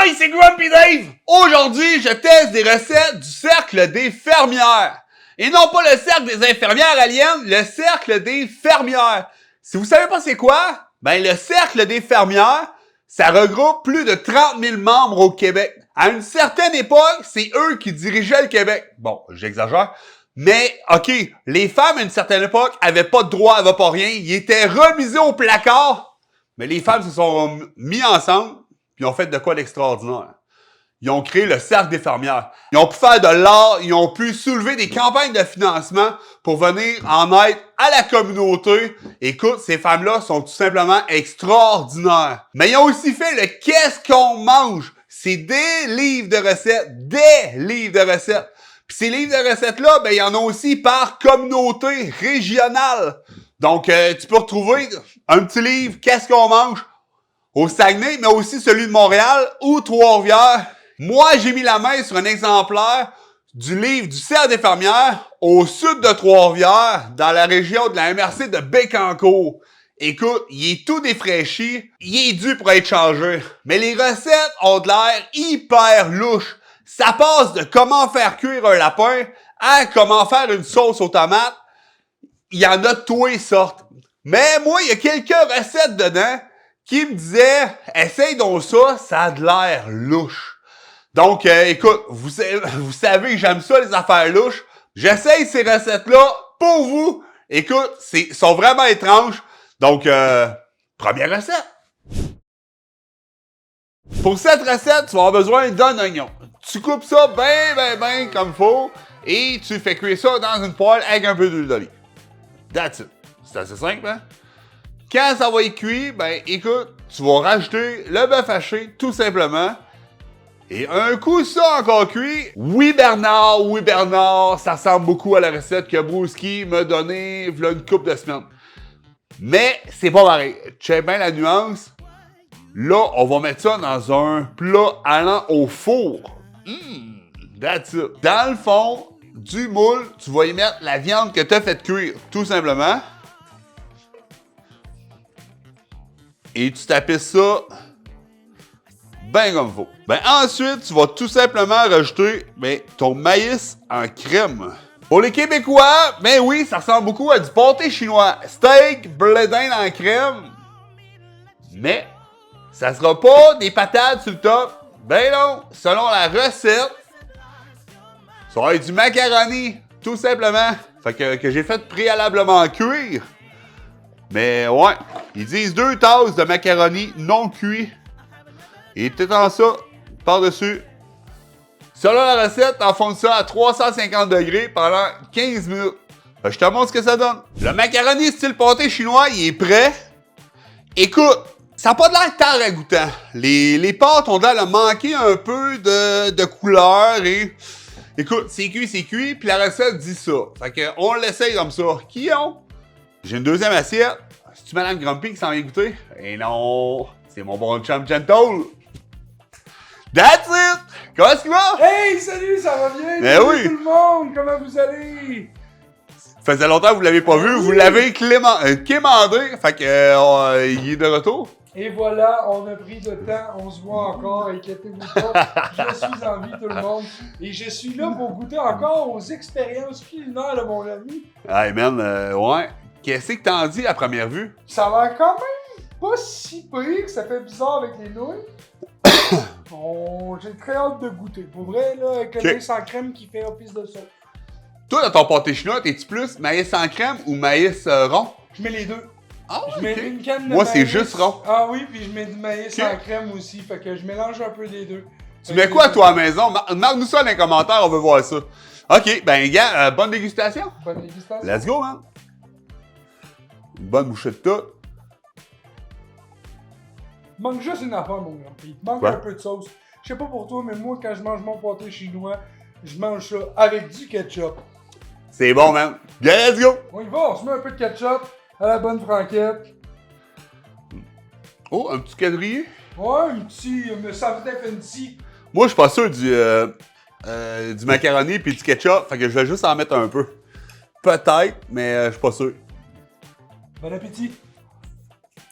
Hey, c'est Grumpy Dave! Aujourd'hui, je teste des recettes du cercle des fermières. Et non pas le cercle des infirmières aliens, le cercle des fermières. Si vous savez pas c'est quoi, ben le cercle des fermières, ça regroupe plus de 30 000 membres au Québec. À une certaine époque, c'est eux qui dirigeaient le Québec. Bon, j'exagère. Mais, OK, les femmes à une certaine époque avaient pas de droit à pas rien. Ils étaient remisés au placard. Mais les femmes se sont mis ensemble. Puis ils ont fait de quoi d'extraordinaire. Ils ont créé le Cercle des fermières. Ils ont pu faire de l'art, ils ont pu soulever des campagnes de financement pour venir en aide à la communauté. Écoute, ces femmes-là sont tout simplement extraordinaires. Mais ils ont aussi fait le qu'est-ce qu'on mange. C'est des livres de recettes, des livres de recettes. Puis ces livres de recettes-là, ben il y en a aussi par communauté régionale. Donc, tu peux retrouver un petit livre, qu'est-ce qu'on mange, au Saguenay, mais aussi celui de Montréal ou Trois-Rivières. Moi, j'ai mis la main sur un exemplaire du livre du Cercle des fermières au sud de Trois-Rivières, dans la région de la MRC de Bécancour. Écoute, il est tout défraîchi, il est dû pour être changé. Mais les recettes ont de l'air hyper louches. Ça passe de comment faire cuire un lapin à comment faire une sauce aux tomates. Il y en a de toutes les sortes. Mais moi, il y a quelques recettes dedans qui me disaient « Essaye donc ça, ça a de l'air louche. » Donc, écoute, vous savez que j'aime ça, les affaires louches. J'essaye ces recettes-là pour vous. Écoute, sont vraiment étranges. Donc, première recette. Pour cette recette, tu vas avoir besoin d'un oignon. Tu coupes ça bien comme faut et tu fais cuire ça dans une poêle avec un peu d'huile d'olive. That's it. C'est assez simple, hein? Quand ça va être cuit, ben écoute, tu vas rajouter le bœuf haché, tout simplement. Et un coup ça encore cuit, oui Bernard, ça ressemble beaucoup à la recette que Brewski m'a donnée il y a une couple de semaines. Mais c'est pas pareil. Check bien la nuance. Là, on va mettre ça dans un plat allant au four. That's it. Dans le fond du moule, tu vas y mettre la viande que tu as fait cuire, tout simplement. Et tu tapisses ça bien comme il faut. Ben ensuite, tu vas tout simplement rajouter ton maïs en crème. Pour les Québécois, ben oui, ça ressemble beaucoup à du pâté chinois. Steak, blé d'Inde en crème. Mais ça sera pas des patates sur le top. Ben non, selon la recette, ça va être du macaroni, tout simplement. Fait que j'ai fait préalablement cuire. Mais ouais, ils disent 2 tasses de macaroni non cuit. Et peut-être en ça, par-dessus. Selon la recette, enfonce ça à 350 degrés pendant 15 minutes. Fait que je te montre ce que ça donne. Le macaroni style pâté chinois, il est prêt. Écoute, ça n'a pas de l'air tant ragoûtant. Les pâtes ont l'air de manquer un peu de couleur et... Écoute, c'est cuit, puis la recette dit ça. Fait que on l'essaye comme ça. Qui ont? J'ai une deuxième assiette. C'est-tu Madame Grumpy qui s'en vient goûter? Eh non! C'est mon bon chum Gentle! That's it! Comment est-ce qu'il va? Hey, salut, ça va bien? Ben Salut oui. tout le monde, comment vous allez? Ça faisait longtemps que vous l'avez pas vu, Oui. vous l'avez quémandé, fait que il est de retour. Et voilà, on a pris le temps, on se voit encore, inquiétez-vous pas. Je suis en vie, tout le monde. Et je suis là pour goûter encore aux expériences culinaires de mon ami. Hey man, ouais. Qu'est-ce que t'en dis à première vue? Ça va quand même pas si pire, ça fait bizarre avec les nouilles. J'ai très hâte de goûter. Pour vrai, là, avec le maïs en crème qui fait office de ça. Toi, dans ton pâté chinois, t'es-tu plus maïs en crème ou maïs rond? Je mets les deux. Ah, Je mets une canne de Moi, maïs. c'est juste rond. Ah oui, puis je mets du maïs Ok. en crème aussi, fait que je mélange un peu des deux. Tu mets quoi, toi, à la maison? Marque-nous ça dans les commentaires, on veut voir ça. OK, ben, gars, bonne dégustation. Bonne dégustation. Let's go, man. Une bonne bouchée de tout. Il manque juste une affaire, mon grand. Il te manque Quoi? un peu de sauce. Je sais pas pour toi, mais moi, quand je mange mon pâté chinois, je mange ça avec du ketchup. C'est bon, man. Bien, let's go. On y va, on se met un peu de ketchup à la bonne franquette. Oh, un petit quadrillé. Ouais, un petit, me savait fancy. Moi, je suis pas sûr du macaroni puis du ketchup, fait que je vais juste en mettre un peu. Peut-être, mais je suis pas sûr. Bon appétit.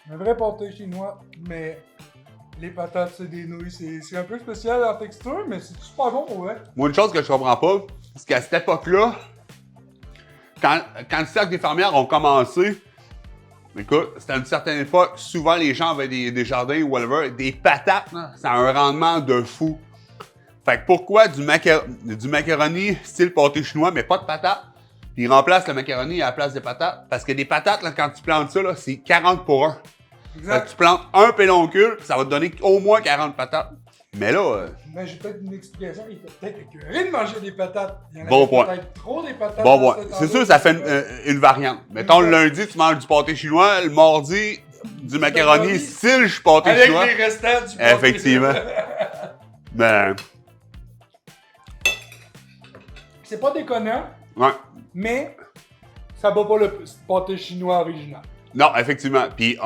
Un vrai pâté chinois, mais Les patates, c'est des nouilles. C'est un peu spécial en texture, mais c'est super bon pour vrai. Moi, une chose que je comprends pas, c'est qu'à cette époque-là, quand le cercle des fermières ont commencé, écoute, c'était à une certaine époque, souvent les gens avaient des jardins ou whatever, des patates, là, ça a un rendement de fou. Fait que pourquoi du macaroni style pâté chinois, mais pas de patates? Puis ils remplacent le macaroni à la place des patates. Parce que des patates, là, quand tu plantes ça, là, c'est 40 pour 1. Fait Exact. que tu plantes un pédoncule, puis ça va te donner au moins 40 patates. Mais là, Mais j'ai peut-être une explication. Il était peut-être écœuré de manger des patates. Il y en Bon avait point. peut-être trop des patates. bon, dans ouais. cet C'est sûr, endroit. ça fait une variante. Mettons, le lundi, tu manges du pâté chinois, le mardi, du macaroni style pâté Avec chinois. les restants du pâté. Effectivement. Ben, C'est pas déconnant, ouais. mais ça bat pas le pâté chinois original. Non, effectivement. Puis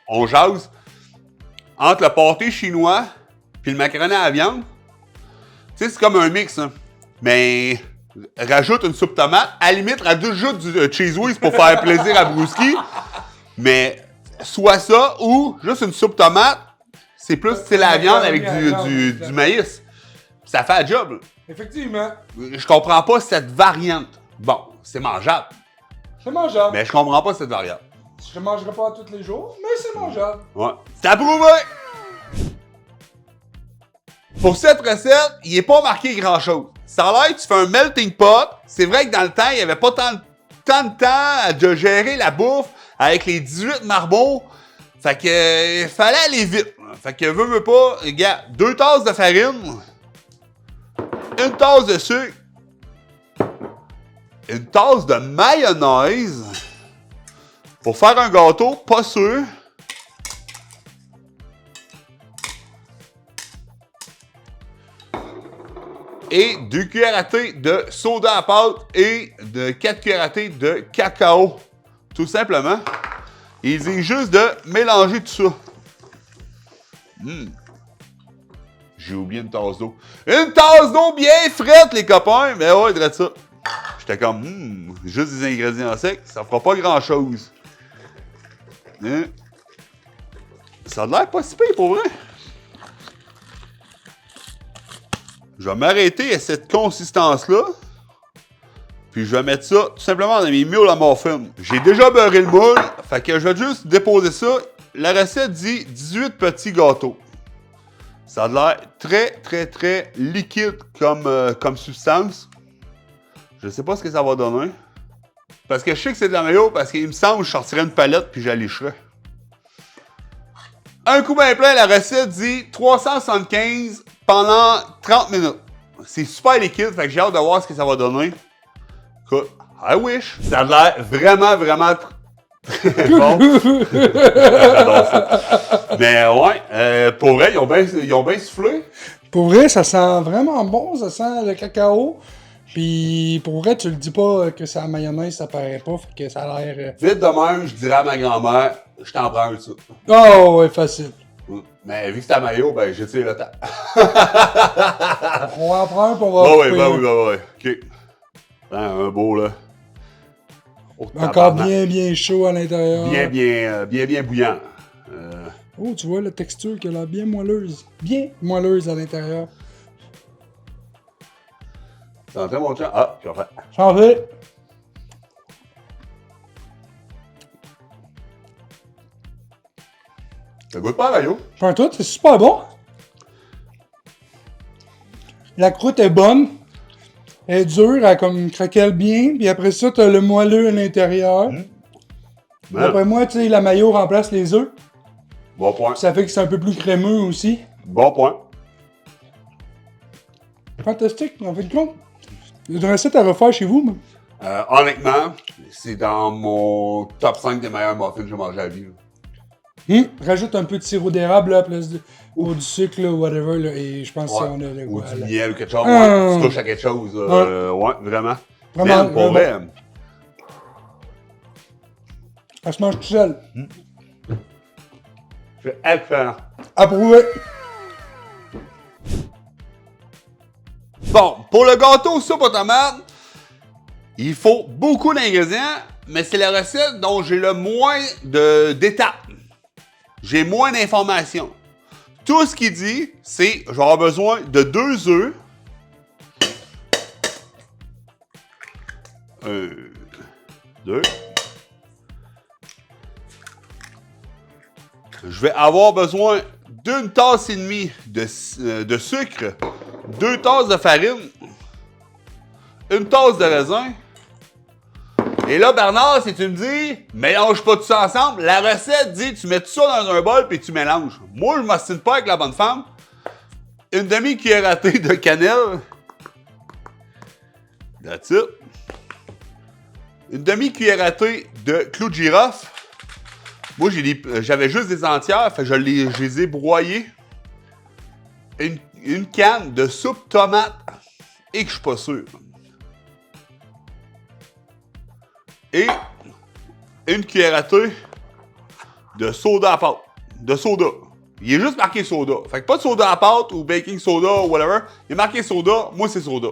on jase. Entre le pâté chinois puis le macaroni à la viande, tu sais, c'est comme un mix, hein. Mais rajoute une soupe tomate. À la limite, rajoute du cheese whiz pour faire plaisir à Brouski. Mais soit ça ou juste une soupe tomate, c'est plus c'est la viande avec du maïs. Ça fait la job. Là. Effectivement, Je comprends pas cette variante. Bon, c'est mangeable, c'est mangeable. mais je comprends pas cette variante. Je ne mangerai pas tous les jours, mais c'est mangeable. Ouais. C'est approuvé! Pour cette recette, il n'est pas marqué grand-chose. Ça a l'air que tu fais un melting pot. C'est vrai que dans le temps, il n'y avait pas tant de temps de gérer la bouffe avec les 18 marbots. Fait que il fallait aller vite. Fait que veux pas, regarde, 2 tasses de farine, 1 tasse de sucre, 1 tasse de mayonnaise pour faire un gâteau pas sûr. Et 2 cuillères à thé de soda à pâte et de 4 cuillères à thé de cacao. Tout simplement. Il dit juste de mélanger tout ça. J'ai oublié une tasse d'eau. Une tasse d'eau bien frette, les copains! Mais ouais, dirais ça. J'étais comme, juste des ingrédients secs, ça fera pas grand-chose. Hein? Ça a l'air pas si pire, pour vrai. Je vais m'arrêter à cette consistance-là. Puis je vais mettre ça tout simplement dans mes moules à muffins. J'ai déjà beurré le moule, fait que je vais juste déposer ça. La recette dit 18 petits gâteaux. Ça a l'air très, très, très liquide comme substance. Je sais pas ce que ça va donner. Parce que je sais que c'est de la mayo, parce qu'il me semble que je sortirais une palette puis j'allécherais. Un coup bien plein, la recette dit 375 pendant 30 minutes. C'est super liquide, fait que j'ai hâte de voir ce que ça va donner. Écoute, I wish. Ça a l'air vraiment, vraiment très bon. J'adore ça. Mais ouais, pour vrai, ils ont bien soufflé. Pour vrai, ça sent vraiment bon, ça sent le cacao. Puis pour vrai, tu le dis pas que c'est la mayonnaise, ça paraît pas, fait que ça a l'air... Vite de même, je dirais à ma grand-mère, je t'en prends un ça. Oh ouais, facile. Mais vu que c'est à maillot, ben j'étire le temps. On va en prendre un pour on va... Bah oui, bah oui, bah oui. OK. Un beau, là. Oh, Encore tabarnak. bien chaud à l'intérieur. Bien bouillant. Oh, tu vois la texture qu'elle a bien moelleuse. Bien moelleuse à l'intérieur. T'entends mon chat? Ah, j'ai fait. J'en fais. Ça goûte pas à maillot. Enfin, toi, c'est super bon. La croûte est bonne. Elle est dure, elle comme craquelle bien. Puis après ça, t'as le moelleux à l'intérieur. Après moi, tu sais, la mayo remplace les œufs. Bon point. Ça fait que c'est un peu plus crémeux aussi. Bon point. Fantastique, en fait de compte. Une recette à refaire chez vous, mais... Honnêtement, c'est dans mon top 5 des meilleurs muffins que j'ai mangé à la vie. Là. Rajoute un peu de sirop d'érable là, à place de... ou du sucre, là, whatever, là, et je pense que on a le Ou goût. du là. miel ou quelque chose. Ouais, tu touches à quelque chose. Ouais, vraiment. Vraiment, Man, pour vrai. Elle se mange tout seul. C'est excellent. Approuvé. Bon, pour le gâteau soupe aux tomates, il faut beaucoup d'ingrédients, mais c'est la recette dont j'ai le moins d'étapes. J'ai moins d'informations. Tout ce qu'il dit, c'est je vais avoir besoin de 2 œufs. 1, 2. Je vais avoir besoin d'1 tasse et demie de sucre, 2 tasses de farine, 1 tasse de raisin. Et là, Bernard, si tu me dis, mélange pas tout ça ensemble, la recette dit, tu mets tout ça dans un bol puis tu mélanges. Moi, je m'ostine pas avec la bonne femme. Une demi-cuillère à thé de cannelle. That's it. Une demi-cuillère à thé de clous de girofle. Moi, j'avais juste des entières, fait que je les ai broyées. Une canne de soupe tomate et que je suis pas sûr. Et une cuillère à thé de soda à pâte. De soda. Il est juste marqué soda. Fait que pas de soda à pâte ou baking soda ou whatever. Il est marqué soda, moi c'est soda.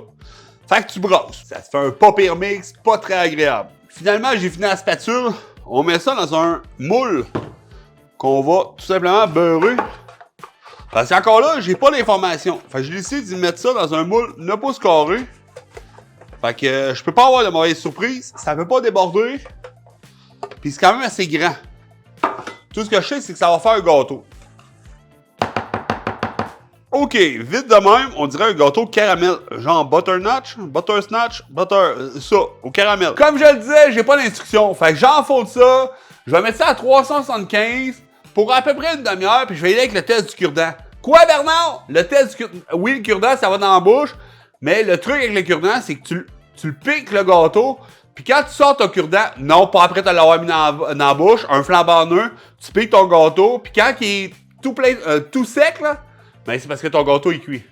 Fait que tu brosses. Ça te fait un pas pire mix, pas très agréable. Finalement, j'ai fini la spatule. On met ça dans un moule qu'on va tout simplement beurrer. Parce qu'encore là, j'ai pas l'information. Fait que j'ai décidé d'y mettre ça dans un moule 9 pouces carrés. Fait que je peux pas avoir de mauvaise surprise. Ça peut pas déborder. Puis c'est quand même assez grand. Tout ce que je sais, c'est que ça va faire un gâteau. OK, vite de même, on dirait un gâteau caramel. Genre butternotch, buttersnatch, ça, au caramel. Comme je le disais, j'ai pas d'instruction. Fait que j'enfonce ça. Je vais mettre ça à 375 pour à peu près une demi-heure. Puis je vais y aller avec le test du cure-dent. Quoi, Bernard? Le test du cure-dent. Oui, le cure-dent, ça va dans la bouche. Mais le truc avec le cure-dent, c'est que tu le piques le gâteau. Puis quand tu sors ton cure-dent, non, pas après te l'avoir mis dans la bouche, un flambant neuf, tu piques ton gâteau. Puis quand il est tout plein, tout sec, là, ben c'est parce que ton gâteau est cuit.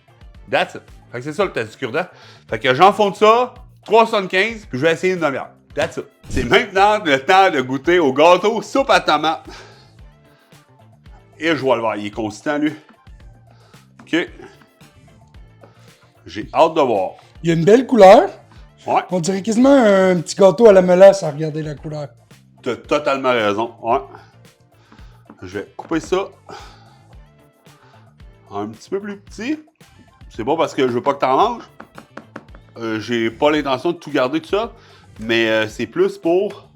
That's it. Fait que c'est ça le test du cure-dent. Fait que j'enfonce ça, 3,75, puis je vais essayer une demi-heure. That's it. C'est maintenant le temps de goûter au gâteau soupe à tomate. Et je vois le voir, il est consistant, lui. OK. J'ai hâte de voir. Il y a une belle couleur. Ouais. On dirait quasiment un petit gâteau à la mélasse à regarder la couleur. T'as totalement raison. Ouais. Je vais couper ça un petit peu plus petit. C'est bon parce que je veux pas que t'en manges. J'ai pas l'intention de tout garder tout ça. Mais c'est plus pour...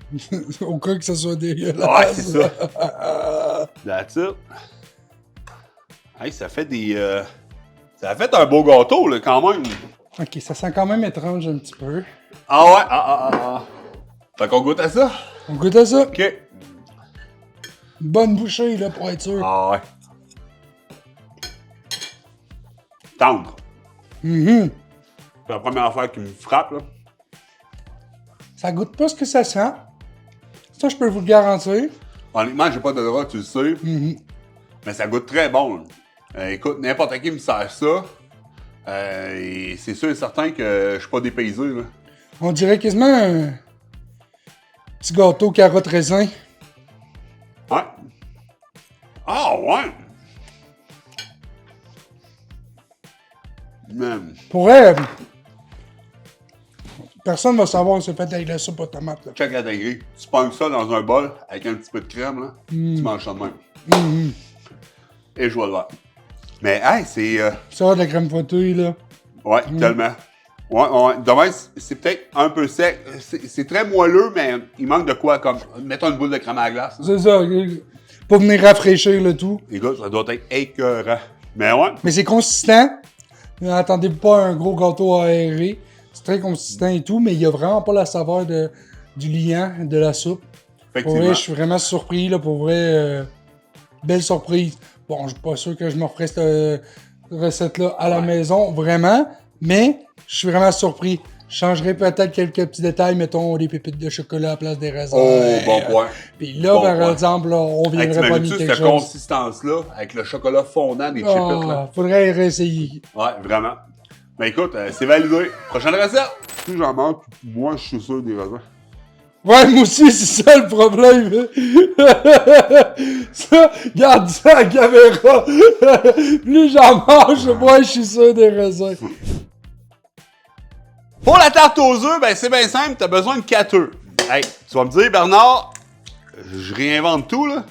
Au cas que ça soit dégueulasse. Ouais, c'est ça. That's it. Hey, ça fait des... Ça a fait un beau gâteau, là, quand même. Ok, ça sent quand même étrange un petit peu. Ah ouais? Ah. Fait qu'on goûte à ça? On goûte à ça. OK. Une bonne bouchée, là, pour être sûr. Ah ouais. Tendre. C'est C'est la première affaire qui me frappe, là. Ça goûte pas ce que ça sent. Ça, je peux vous le garantir. Honnêtement, j'ai pas de droit, tu le sais. Mais ça goûte très bon. Écoute, n'importe qui me sert ça. Et c'est sûr et certain que je suis pas dépaysé, là. On dirait quasiment un petit gâteau carotte raisin. Ouais. Ah ouais! Man. Pour elle, personne va savoir que c'est fait avec la soupe aux tomates. Là. Check la dinguerie. Tu pognes ça dans un bol avec un petit peu de crème, là. Tu manges ça de même. Et je vois le voir. Mais, hey, c'est... Ça va de la crème fouettée, là. Ouais, tellement. Ouais. Demain, c'est peut-être un peu sec. C'est très moelleux, mais il manque de quoi, comme... Mettons une boule de crème à la glace. C'est ça. Pour venir rafraîchir le tout. Les gars, ça doit être écœurant. Mais ouais. Mais c'est consistant. N'attendez pas un gros gâteau aéré. C'est très consistant et tout, mais il n'y a vraiment pas la saveur du liant, de la soupe. Pour vrai, je suis vraiment surpris, là, pour vrai. Belle surprise. Bon, je suis pas sûr que je me referai cette recette-là à la maison, vraiment, mais je suis vraiment surpris. Je changerais peut-être quelques petits détails, mettons des pépites de chocolat à la place des raisins. Oh, bon point. Puis là, bon par point. exemple, là, on viendrait pas nier quelque cette chose. consistance-là, avec le chocolat fondant des chipettes, là. Faudrait réessayer. Ouais, vraiment. Mais écoute, c'est validé. Prochaine recette. Si j'en manque, moi, je suis sûr des raisins. Ouais, moi aussi, c'est ça le problème. Ça, garde ça à la caméra. Plus j'en mange, moi, je suis sûr des raisins. Pour la tarte aux œufs, ben c'est bien simple, t'as besoin de 4 œufs. Hey, tu vas me dire, Bernard, je réinvente tout, là.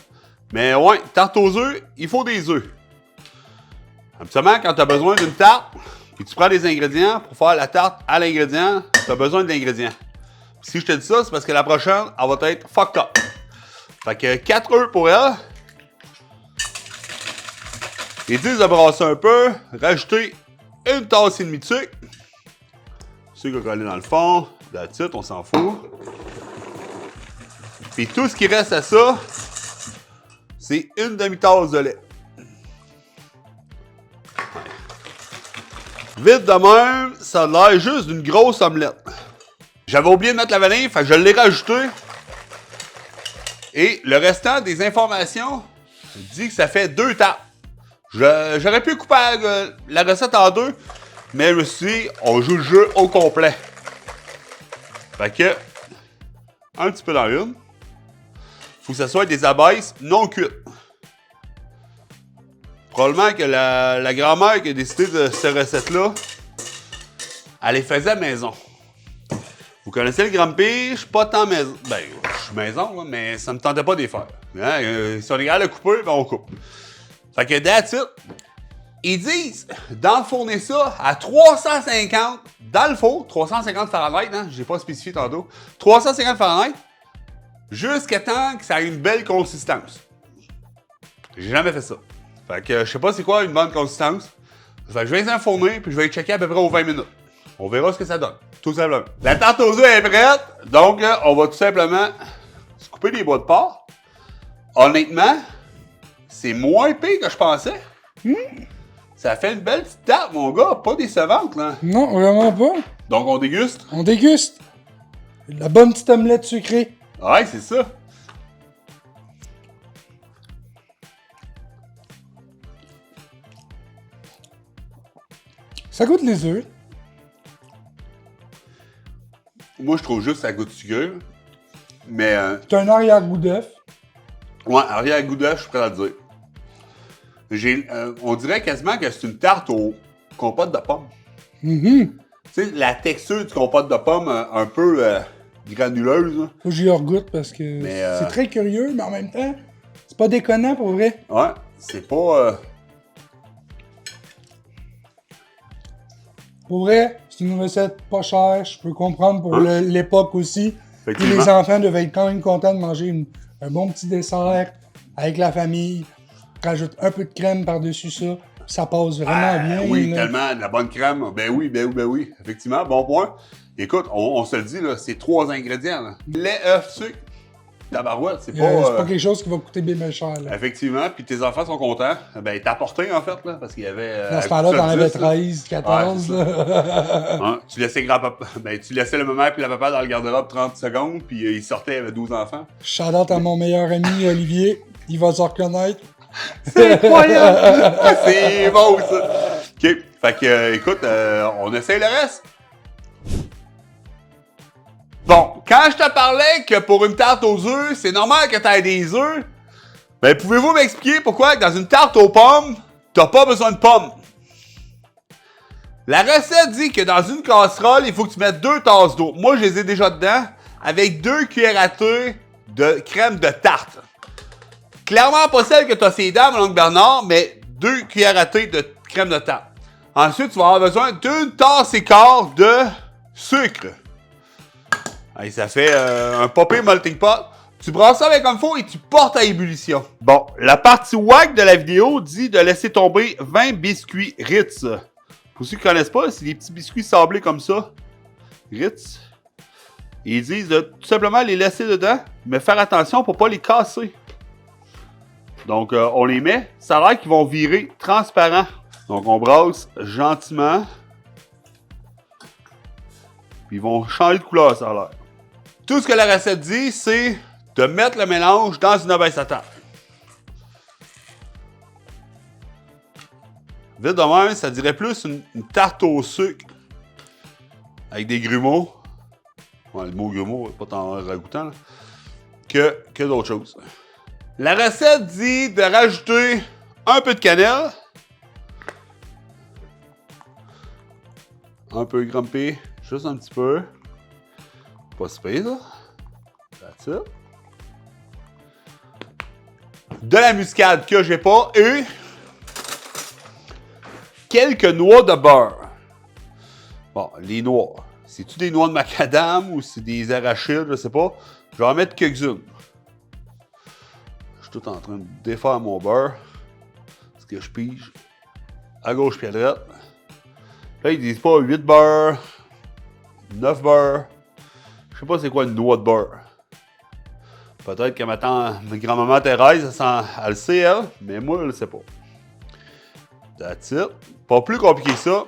Mais ouais, tarte aux œufs, il faut des œufs. Habituellement, quand tu as besoin d'une tarte, et tu prends des ingrédients pour faire la tarte à l'ingrédient, tu as besoin de l'ingrédient. Si je te dis ça, c'est parce que la prochaine, elle va être fucked up. Fait que 4 œufs pour elle. Ils disent de brasser un peu, rajouter une tasse et demie de sucre. Sucre collé dans le fond, that's it, on s'en fout. Puis tout ce qui reste à ça, c'est une demi-tasse de lait. Vite de même, ça a l'air juste d'une grosse omelette. J'avais oublié de mettre la vanille, fait que je l'ai rajouté. Et le restant des informations dit que ça fait 2 tartes. J'aurais pu couper la recette en 2, mais je me suis dit, on joue le jeu au complet. Fait que, un petit peu dans une. Faut que ça soit des abaisses non cuites. Probablement que la grand-mère qui a décidé de cette recette-là, elle les faisait à maison. Vous connaissez le Grumpy, je suis pas tant maison. Ben, je suis maison, là, mais ça me tentait pas de les faire. Hein? Si on est capable de couper, ben on coupe. Fait que that's it. Ils disent d'enfourner ça à 350 dans le four, 350 Fahrenheit, hein? J'ai pas spécifié tantôt. 350 Fahrenheit, jusqu'à temps que ça ait une belle consistance. J'ai jamais fait ça. Fait que je sais pas c'est quoi une bonne consistance. Fait que je vais les enfourner puis je vais les checker à peu près aux 20 minutes. On verra ce que ça donne. Tout simplement. La tarte aux œufs est prête. Donc, on va tout simplement se couper des bois de porc. Honnêtement, c'est moins pire que je pensais. Ça fait une belle petite tarte, mon gars. Pas décevante, là. Non, vraiment pas. Donc, on déguste. On déguste. La bonne petite omelette sucrée. Ouais, c'est ça. Ça goûte les œufs. Moi, je trouve juste que ça goûte sucré. Mais, C'est un arrière-goût d'œuf. ouais, arrière-goût d'œuf, je suis prêt à le dire. On dirait quasiment que c'est une tarte au compote de pommes. Tu sais, la texture du compote de pommes un peu granuleuse. Là. Faut que j'y regoute parce que Mais, c'est très curieux, mais en même temps, c'est pas déconnant pour vrai. Ouais, c'est pas... Pour vrai, c'est une recette pas chère, je peux comprendre pour l'époque aussi. Puis Effectivement. les enfants devaient être quand même contents de manger un bon petit dessert avec la famille. Rajoute un peu de crème par-dessus ça, ça passe vraiment bien. Oui, là. tellement, de la bonne crème. Ben oui. Effectivement, bon point. Écoute, on se le dit, là, c'est 3 ingrédients. Là. Lait, œuf, sucre. Tabarouette, c'est C'est pas... pas quelque chose qui va coûter bien cher. Là. Effectivement, puis tes enfants sont contents. Ben, t'as apporté, en fait, là, parce qu'il y avait... Dans ce temps-là, t'en avais 13, 14. Ouais, là. Hein? Tu laissais grand-papa... Ben, tu laissais le maman puis la papa dans le garde-robe 30 secondes, puis il sortait, il avait 12 enfants. Shout-out à mon meilleur ami Olivier, il va se reconnaître. C'est incroyable! C'est bon, ça! OK, fait que, écoute, on essaye le reste. Bon, quand je te parlais que pour une tarte aux œufs, c'est normal que tu aies des œufs, ben pouvez-vous m'expliquer pourquoi dans une tarte aux pommes, t'as pas besoin de pommes? La recette dit que dans une casserole, il faut que tu mettes 2 tasses d'eau. Moi, je les ai déjà dedans, avec 2 cuillères à thé de crème de tarte. Clairement pas celle que tu as ces dames, mon oncle Bernard, mais 2 cuillères à thé de crème de tarte. Ensuite, tu vas avoir besoin d'une tasse et quart de sucre. Allez, ça fait un popé melting pot. Tu brasses ça avec un faux et tu portes à ébullition. Bon, la partie wack de la vidéo dit de laisser tomber 20 biscuits Ritz. Pour ceux qui ne connaissent pas, c'est des petits biscuits sablés comme ça. Ritz. Ils disent de tout simplement les laisser dedans, mais faire attention pour ne pas les casser. Donc, on les met. Ça a l'air qu'ils vont virer transparent. Donc, on brasse gentiment. Puis, ils vont changer de couleur, ça a l'air. Tout ce que la recette dit, c'est de mettre le mélange dans une abaisse à table. Vite de même, ça dirait plus une tarte au sucre avec des grumeaux. Ouais, le mot grumeau n'est pas tant ragoûtant là, que d'autres choses. La recette dit de rajouter un peu de cannelle. Un peu Grumpy, juste un petit peu. Pas si pire, ça. That's it. De la muscade que j'ai pas et quelques noix de beurre. Bon, les noix. C'est-tu des noix de macadam ou c'est des arachides, je sais pas. Je vais en mettre quelques-unes. Je suis tout en train de défaire mon beurre. Ce que je pige à gauche puis à droite. Là, ils disent pas 8 beurres, 9 beurres. Je sais pas c'est quoi une noix de beurre. Peut-être que ma grand-maman Thérèse, elle le sait, elle, mais moi, je le sais pas. That's it. Pas plus compliqué que ça.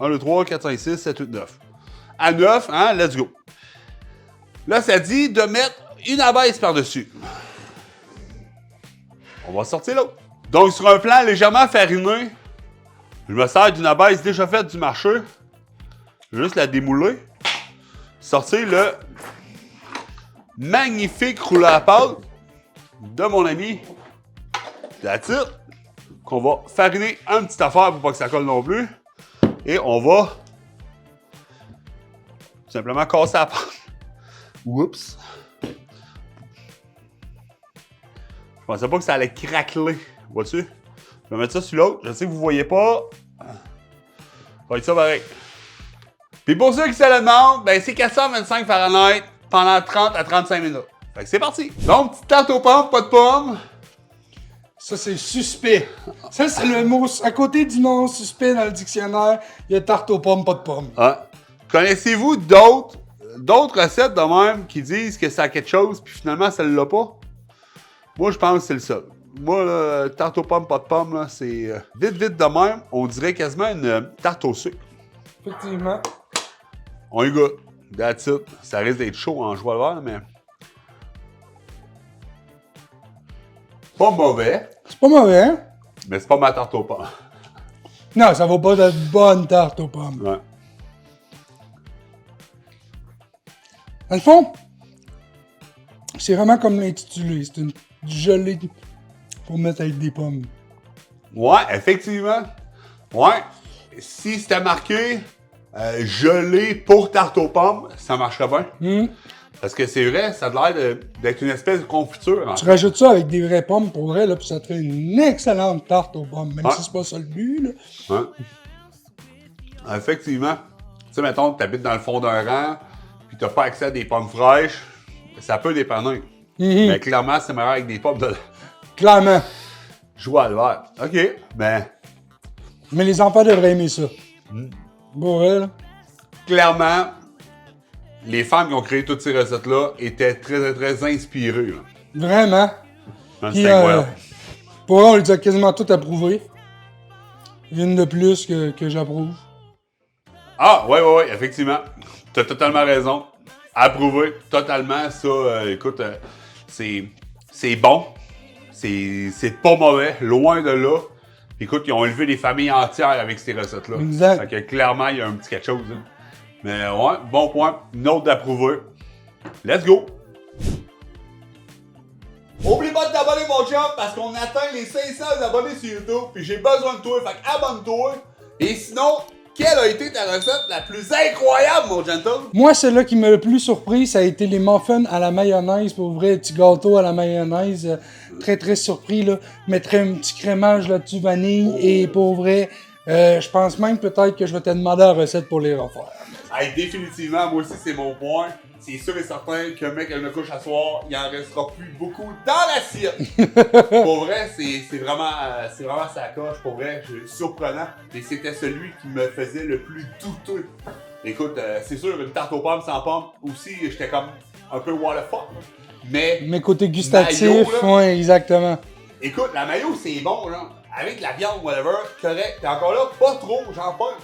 1, 2, 3, 4, 5, 6, 7, 8, 9. À 9, hein, let's go. Là, ça dit de mettre une abaisse par-dessus. On va sortir l'autre. Donc, sur un plan légèrement fariné, je me sers d'une abaisse déjà faite du marché. Je vais juste la démouler. Sortir le magnifique rouleau à pâte de mon ami. That's it. Qu'on va fariner une petite affaire pour pas que ça colle non plus. Et on va simplement casser la pâte. Oups. Je pensais pas que ça allait craqueler. Vois-tu? Je vais mettre ça sur l'autre. Je sais que vous voyez pas. Ça va être ça pareil. Puis pour ceux qui se le demandent, ben c'est 425 Fahrenheit pendant 30 à 35 minutes. Fait que c'est parti. Donc, petite tarte aux pommes, pas de pommes. Ça, c'est suspect. Ça, c'est le mot. À côté du nom suspect dans le dictionnaire, il y a tarte aux pommes, pas de pommes. Ah. Connaissez-vous d'autres recettes de même qui disent que ça a quelque chose, puis finalement, ça ne l'a pas? Moi, je pense que c'est le seul. Moi, là, tarte aux pommes, pas de pommes, là, c'est vite de même. On dirait quasiment une tarte au sucre. Effectivement. On y goûte. That's it. Ça risque d'être chaud en jouant le verre, mais... Pas mauvais, C'est pas mauvais, hein? mais c'est pas ma tarte aux pommes. Non, ça vaut pas de bonne tarte aux pommes. Ouais. Dans le fond, c'est vraiment comme l'intitulé. C'est du gelé pour mettre avec des pommes. Ouais, effectivement. Ouais. Si c'était marqué gelé pour tarte aux pommes, ça marcherait bien. Parce que c'est vrai, ça a l'air d'être une espèce de confiture. Hein. Tu rajoutes ça avec des vraies pommes pour vrai, là, puis ça te fait une excellente tarte aux pommes. Même Ouais. si c'est pas ça le but, là. Ouais. Effectivement. Tu sais, mettons, tu habites dans le fond d'un rang, puis tu n'as pas accès à des pommes fraîches, ça peut dépanner. Mais clairement, c'est meilleur avec des pommes de... Clairement. Joue à le vert. OK, mais... Mais les enfants devraient aimer ça. Pour vrai, là. Clairement, les femmes qui ont créé toutes ces recettes-là étaient très inspirées. Là. Vraiment. C'est incroyable. Pour vrai, on les a quasiment toutes approuvées. Une de plus que j'approuve. Ah, ouais, effectivement. Tu as totalement raison. Approuvé, totalement. Ça, écoute, c'est bon. C'est pas mauvais, loin de là. Écoute, ils ont élevé des familles entières avec ces recettes-là. Exact. Fait que clairement, il y a un petit quelque chose. Hein. Mais ouais, bon point. Une autre d'approuvé. Let's go! Oublie pas de t'abonner, mon chum, parce qu'on atteint les 500 abonnés sur YouTube, puis j'ai besoin de toi, fait abonne-toi. Et sinon, quelle a été ta recette la plus incroyable, mon gentle? Moi, celle-là qui m'a le plus surpris, ça a été les muffins à la mayonnaise. Pour vrai, petit gâteau à la mayonnaise. Très surpris, là. Mettrais un petit crémage là-dessus, vanille. Et pour vrai, je pense même peut-être que je vais te demander la recette pour les refaire. Hey, définitivement, moi aussi, c'est mon point. C'est sûr et certain que mec, elle me couche à soir, il en restera plus beaucoup dans l'assiette. Pour vrai, c'est vraiment sa coche. Pour vrai, surprenant. Et c'était celui qui me faisait le plus douteux. Écoute, c'est sûr, une tarte aux pommes sans pommes aussi, j'étais comme un peu what the fuck. Mais côté gustatif, mayo, là, ouais, exactement. écoute, la mayo, c'est bon, là. Avec la viande, whatever, correct. T'es encore là, pas trop, j'en parle.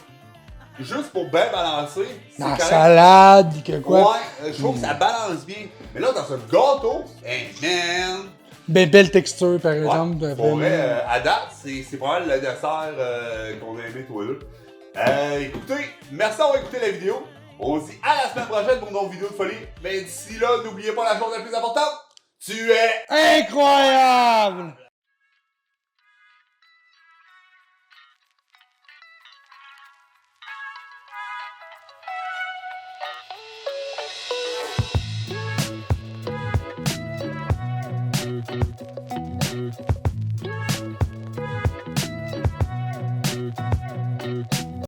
Juste pour bien balancer, c'est La correct. salade, que quoi. Ouais, je trouve que ça balance bien. Mais là, dans un gâteau, hey man! Ben, belle texture, par exemple. Ouais, pour vrai, à date, c'est probablement le dessert qu'on a aimé tous les deux. Écoutez, merci d'avoir écouté la vidéo. On se dit à la semaine prochaine pour une autre vidéo de folie. Mais d'ici là, n'oubliez pas la chose la plus importante. Tu es incroyable!